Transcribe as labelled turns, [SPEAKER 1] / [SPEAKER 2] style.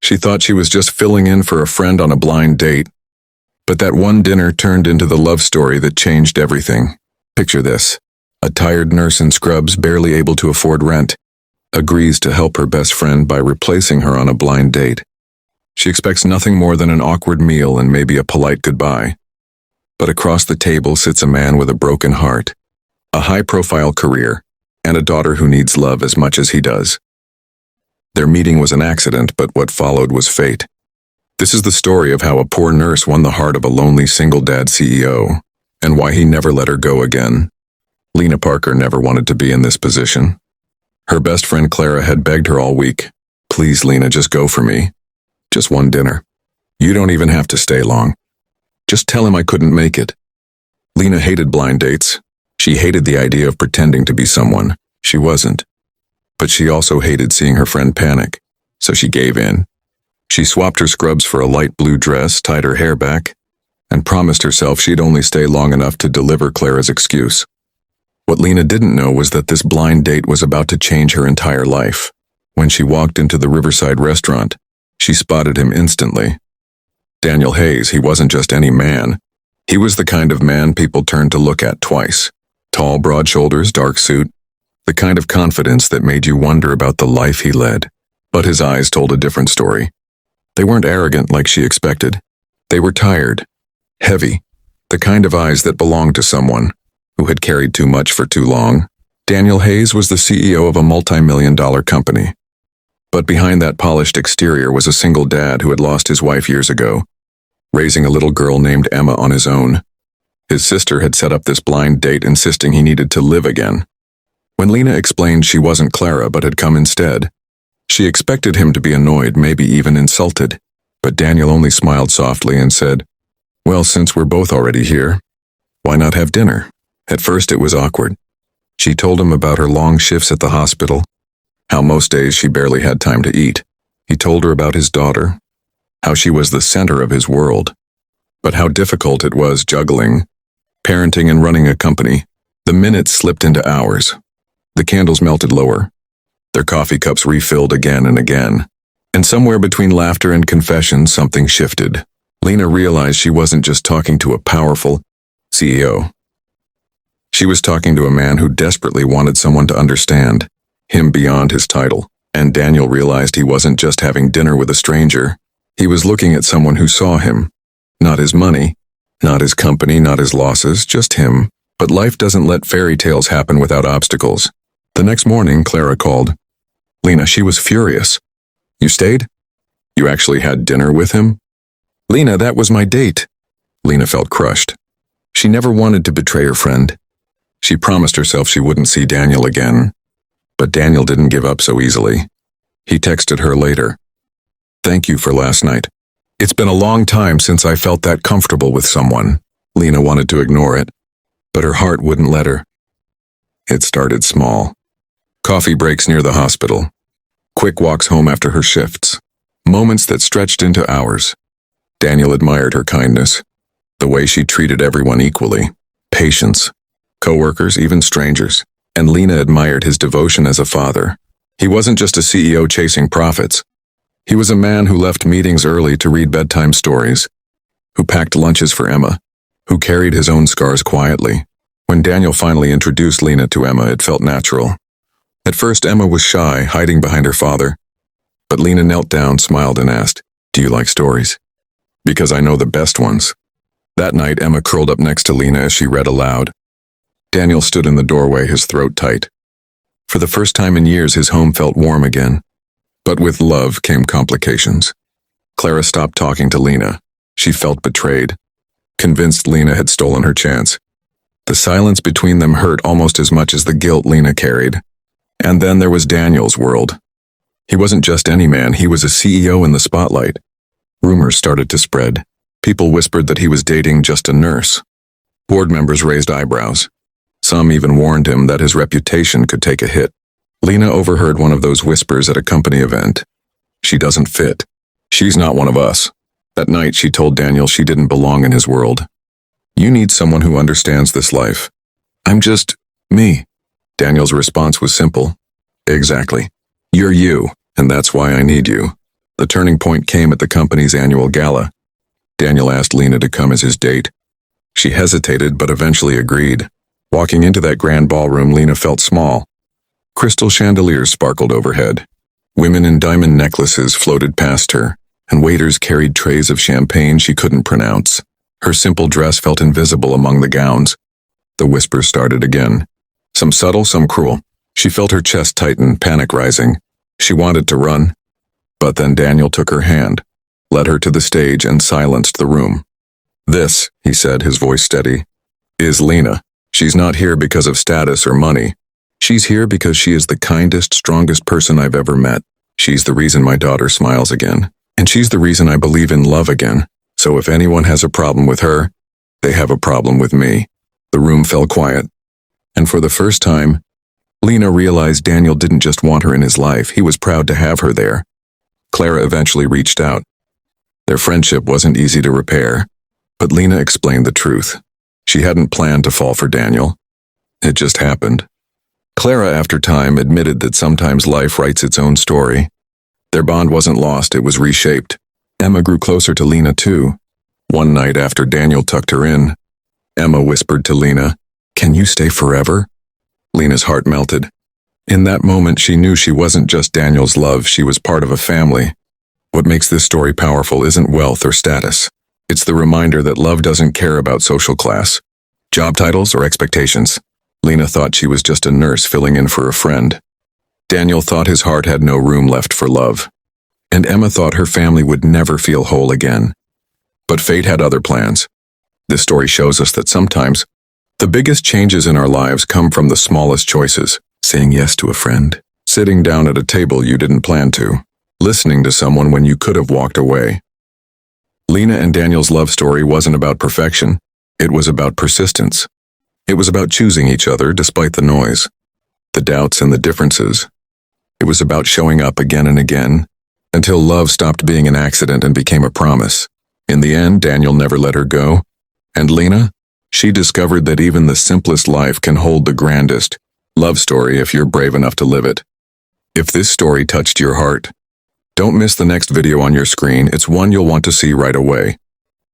[SPEAKER 1] She thought she was just filling in for a friend on a blind date. But that one dinner turned into the love story that changed everything. Picture this. A tired nurse in scrubs, barely able to afford rent, agrees to help her best friend by replacing her on a blind date. She expects nothing more than an awkward meal and maybe a polite goodbye. But across the table sits a man with a broken heart, a high-profile career, and a daughter who needs love as much as he does. Their meeting was an accident, but what followed was fate. This is the story of how a poor nurse won the heart of a lonely single-dad CEO, and why he never let her go again. Lena Parker never wanted to be in this position. Her best friend Clara had begged her all week, "Please, Lena, just go for me. Just one dinner. You don't even have to stay long. Just tell him I couldn't make it." Lena hated blind dates. She hated the idea of pretending to be someone she wasn't. But she also hated seeing her friend panic, so she gave in. She swapped her scrubs for a light blue dress, tied her hair back, and promised herself she'd only stay long enough to deliver Clara's excuse. What Lena didn't know was that this blind date was about to change her entire life. When she walked into the Riverside restaurant, she spotted him instantly. Daniel Hayes, he wasn't just any man. He was the kind of man people turned to look at twice. Tall, broad shoulders, dark suit. The kind of confidence that made you wonder about the life he led. But his eyes told a different story. They weren't arrogant like she expected. They were tired, heavy, the kind of eyes that belonged to someone who had carried too much for too long. Daniel Hayes was the CEO of a multi-million-dollar company. But behind that polished exterior was a single dad who had lost his wife years ago, raising a little girl named Emma on his own. His sister had set up this blind date, insisting he needed to live again. When Lena explained she wasn't Clara but had come instead, she expected him to be annoyed, maybe even insulted. But Daniel only smiled softly and said, "Well, since we're both already here, why not have dinner?" At first it was awkward. She told him about her long shifts at the hospital, how most days she barely had time to eat. He told her about his daughter, how she was the center of his world, but how difficult it was juggling, parenting and running a company. The minutes slipped into hours. The candles melted lower. Their coffee cups refilled again and again. And somewhere between laughter and confession, something shifted. Lena realized she wasn't just talking to a powerful CEO. She was talking to a man who desperately wanted someone to understand him beyond his title. And Daniel realized he wasn't just having dinner with a stranger. He was looking at someone who saw him. Not his money, not his company, not his losses, just him. But life doesn't let fairy tales happen without obstacles. The next morning, Clara called. Lena, she was furious. "You stayed? You actually had dinner with him?" "Lena, that was my date." Lena felt crushed. She never wanted to betray her friend. She promised herself she wouldn't see Daniel again. But Daniel didn't give up so easily. He texted her later. "Thank you for last night. It's been a long time since I felt that comfortable with someone." Lena wanted to ignore it, but her heart wouldn't let her. It started small. Coffee breaks near the hospital. Quick walks home after her shifts. Moments that stretched into hours. Daniel admired her kindness, the way she treated everyone equally. Patience. Coworkers, even strangers. And Lena admired his devotion as a father. He wasn't just a CEO chasing profits. He was a man who left meetings early to read bedtime stories, who packed lunches for Emma, who carried his own scars quietly. When Daniel finally introduced Lena to Emma, it felt natural. At first, Emma was shy, hiding behind her father. But Lena knelt down, smiled, and asked, "Do you like stories?" "Because I know the best ones." That night, Emma curled up next to Lena as she read aloud. Daniel stood in the doorway, his throat tight. For the first time in years, his home felt warm again. But with love came complications. Clara stopped talking to Lena. She felt betrayed, convinced Lena had stolen her chance. The silence between them hurt almost as much as the guilt Lena carried. And then there was Daniel's world. He wasn't just any man, he was a CEO in the spotlight. Rumors started to spread. People whispered that he was dating just a nurse. Board members raised eyebrows. Some even warned him that his reputation could take a hit. Lena overheard one of those whispers at a company event. "She doesn't fit. She's not one of us." That night she told Daniel she didn't belong in his world. "You need someone who understands this life." "I'm just me." Daniel's response was simple. "Exactly. You're you, and that's why I need you." The turning point came at the company's annual gala. Daniel asked Lena to come as his date. She hesitated but eventually agreed. Walking into that grand ballroom, Lena felt small. Crystal chandeliers sparkled overhead. Women in diamond necklaces floated past her, and waiters carried trays of champagne she couldn't pronounce. Her simple dress felt invisible among the gowns. The whispers started again. Some subtle, some cruel. She felt her chest tighten, panic rising. She wanted to run. But then Daniel took her hand, led her to the stage, and silenced the room. "This," he said, his voice steady, "is Lena. She's not here because of status or money. She's here because she is the kindest, strongest person I've ever met. She's the reason my daughter smiles again. And she's the reason I believe in love again. So if anyone has a problem with her, they have a problem with me." The room fell quiet. And for the first time, Lena realized Daniel didn't just want her in his life, he was proud to have her there. Clara eventually reached out. Their friendship wasn't easy to repair, but Lena explained the truth. She hadn't planned to fall for Daniel. It just happened. Clara, after time, admitted that sometimes life writes its own story. Their bond wasn't lost, it was reshaped. Emma grew closer to Lena too. One night after Daniel tucked her in, Emma whispered to Lena, "Can you stay forever?" Lena's heart melted. In that moment, she knew she wasn't just Daniel's love, she was part of a family. What makes this story powerful isn't wealth or status. It's the reminder that love doesn't care about social class, job titles, or expectations. Lena thought she was just a nurse filling in for a friend. Daniel thought his heart had no room left for love. And Emma thought her family would never feel whole again. But fate had other plans. This story shows us that sometimes, the biggest changes in our lives come from the smallest choices. Saying yes to a friend, sitting down at a table you didn't plan to, listening to someone when you could have walked away. Lena and Daniel's love story wasn't about perfection. It was about persistence. It was about choosing each other despite the noise, the doubts, and the differences. It was about showing up again and again, until love stopped being an accident and became a promise. In the end, Daniel never let her go. And Lena? She discovered that even the simplest life can hold the grandest love story if you're brave enough to live it. If this story touched your heart, don't miss the next video on your screen. It's one you'll want to see right away.